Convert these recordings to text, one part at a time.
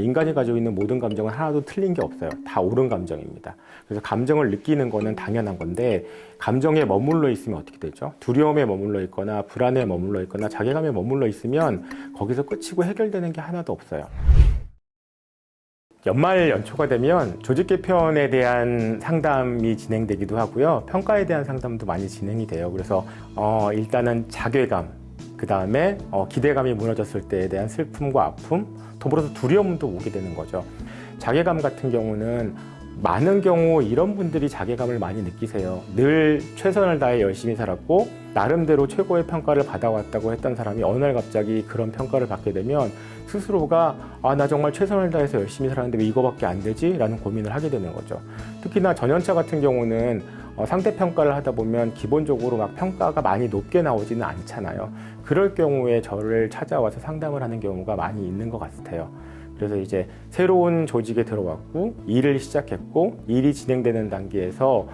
인간이 가지고 있는 모든 감정은 하나도 틀린 게 없어요. 다 옳은 감정입니다. 그래서 감정을 느끼는 거는 당연한 건데 감정에 머물러 있으면 어떻게 되죠? 두려움에 머물러 있거나 불안에 머물러 있거나 자괴감에 머물러 있으면 거기서 끝이고 해결되는 게 하나도 없어요. 연말 연초가 되면 조직 개편에 대한 상담이 진행되기도 하고요. 평가에 대한 상담도 많이 진행이 돼요. 그래서 일단은 자괴감, 그 다음에 기대감이 무너졌을 때에 대한 슬픔과 아픔, 더불어서 두려움도 오게 되는 거죠. 자괴감 같은 경우는 많은 경우 이런 분들이 자괴감을 많이 느끼세요. 늘 최선을 다해 열심히 살았고 나름대로 최고의 평가를 받아왔다고 했던 사람이 어느 날 갑자기 그런 평가를 받게 되면 스스로가 나 정말 최선을 다해서 열심히 살았는데 왜 이거밖에 안 되지? 라는 고민을 하게 되는 거죠. 특히나 전연차 같은 경우는 상대평가를 하다 보면 기본적으로 막 평가가 많이 높게 나오지는 않잖아요. 그럴 경우에 저를 찾아와서 상담을 하는 경우가 많이 있는 것 같아요. 그래서 이제 새로운 조직에 들어왔고 일을 시작했고 일이 진행되는 단계에서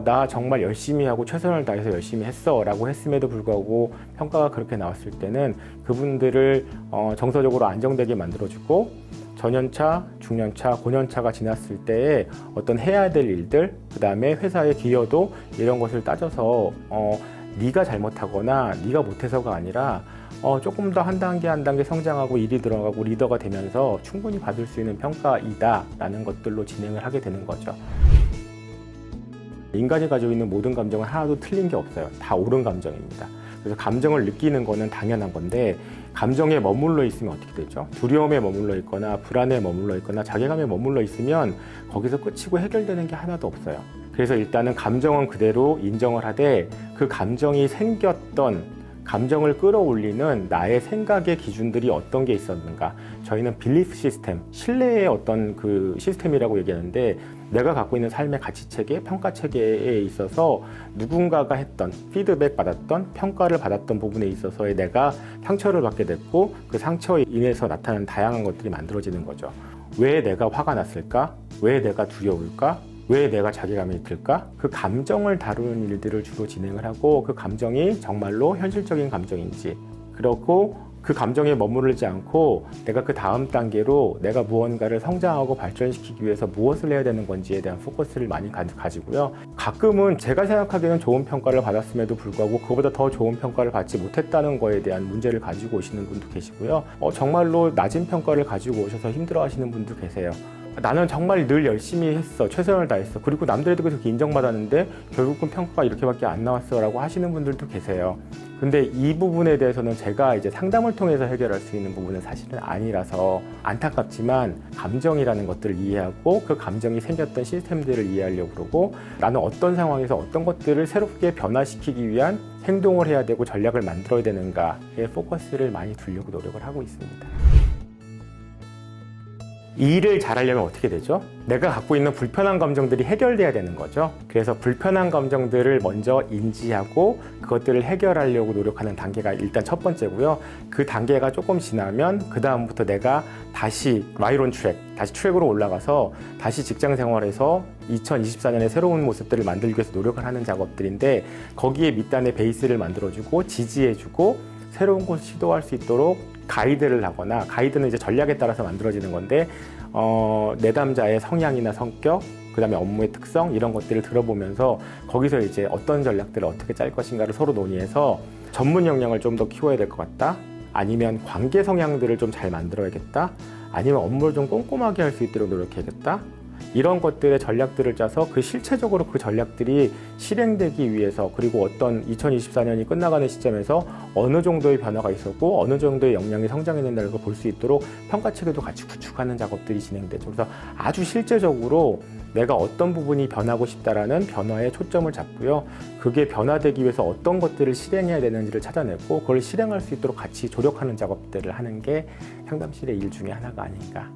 나 정말 열심히 하고 최선을 다해서 열심히 했어 라고 했음에도 불구하고 평가가 그렇게 나왔을 때는 그분들을 정서적으로 안정되게 만들어주고 전연차, 중년차, 고년차가 지났을 때에 어떤 해야 될 일들, 그 다음에 회사의 기여도 이런 것을 따져서 네가 잘못하거나 네가 못해서가 아니라 조금 더 한 단계 성장하고 일이 들어가고 리더가 되면서 충분히 받을 수 있는 평가이다 라는 것들로 진행을 하게 되는 거죠. 인간이 가지고 있는 모든 감정은 하나도 틀린 게 없어요. 다 옳은 감정입니다. 그래서 감정을 느끼는 거는 당연한 건데 감정에 머물러 있으면 어떻게 되죠? 두려움에 머물러 있거나 불안에 머물러 있거나 자괴감에 머물러 있으면 거기서 끝이고 해결되는 게 하나도 없어요. 그래서 일단은 감정은 그대로 인정을 하되 그 감정이 생겼던 감정을 끌어올리는 나의 생각의 기준들이 어떤 게 있었는가. 저희는 빌리프 시스템, 신뢰의 어떤 그 시스템이라고 얘기하는데 내가 갖고 있는 삶의 가치체계, 평가체계에 있어서 누군가가 했던 피드백 받았던 평가를 받았던 부분에 있어서의 내가 상처를 받게 됐고 그 상처에 인해서 나타나는 다양한 것들이 만들어지는 거죠. 왜 내가 화가 났을까? 왜 내가 두려울까? 왜 내가 자괴감이 들까? 그 감정을 다루는 일들을 주로 진행을 하고 그 감정이 정말로 현실적인 감정인지 그렇고 그 감정에 머무르지 않고 내가 그 다음 단계로 내가 무언가를 성장하고 발전시키기 위해서 무엇을 해야 되는 건지에 대한 포커스를 많이 가지고요. 가끔은 제가 생각하기에는 좋은 평가를 받았음에도 불구하고 그거보다 더 좋은 평가를 받지 못했다는 거에 대한 문제를 가지고 오시는 분도 계시고요. 정말로 낮은 평가를 가지고 오셔서 힘들어 하시는 분도 계세요. 나는 정말 늘 열심히 했어. 최선을 다했어. 그리고 남들에도 그렇게 인정받았는데 결국은 평가가 이렇게밖에 안 나왔어 라고 하시는 분들도 계세요. 근데 이 부분에 대해서는 제가 이제 상담을 통해서 해결할 수 있는 부분은 사실은 아니라서 안타깝지만 감정이라는 것들을 이해하고 그 감정이 생겼던 시스템들을 이해하려고 그러고 나는 어떤 상황에서 어떤 것들을 새롭게 변화시키기 위한 행동을 해야 되고 전략을 만들어야 되는가에 포커스를 많이 두려고 노력을 하고 있습니다. 일을 잘하려면 어떻게 되죠? 내가 갖고 있는 불편한 감정들이 해결돼야 되는 거죠. 그래서 불편한 감정들을 먼저 인지하고 그것들을 해결하려고 노력하는 단계가 일단 첫 번째고요. 그 단계가 조금 지나면 그 다음부터 내가 다시 라이트 트랙, 다시 트랙으로 올라가서 다시 직장 생활에서 2024년에 새로운 모습들을 만들기 위해서 노력을 하는 작업들인데 거기에 밑단의 베이스를 만들어주고 지지해주고 새로운 것을 시도할 수 있도록 가이드를 하거나 가이드는 이제 전략에 따라서 만들어지는 건데 내담자의 성향이나 성격 그 다음에 업무의 특성 이런 것들을 들어보면서 거기서 이제 어떤 전략들을 어떻게 짤 것인가를 서로 논의해서 전문 역량을 좀 더 키워야 될 것 같다 아니면 관계 성향들을 좀 잘 만들어야겠다 아니면 업무를 좀 꼼꼼하게 할 수 있도록 노력해야겠다 이런 것들의 전략들을 짜서 그 실체적으로 그 전략들이 실행되기 위해서 그리고 어떤 2024년이 끝나가는 시점에서 어느 정도의 변화가 있었고 어느 정도의 역량이 성장해낸다는 걸 볼 수 있도록 평가체계도 같이 구축하는 작업들이 진행되죠. 그래서 아주 실제적으로 내가 어떤 부분이 변하고 싶다라는 변화에 초점을 잡고요. 그게 변화되기 위해서 어떤 것들을 실행해야 되는지를 찾아내고 그걸 실행할 수 있도록 같이 조력하는 작업들을 하는 게 상담실의 일 중에 하나가 아닌가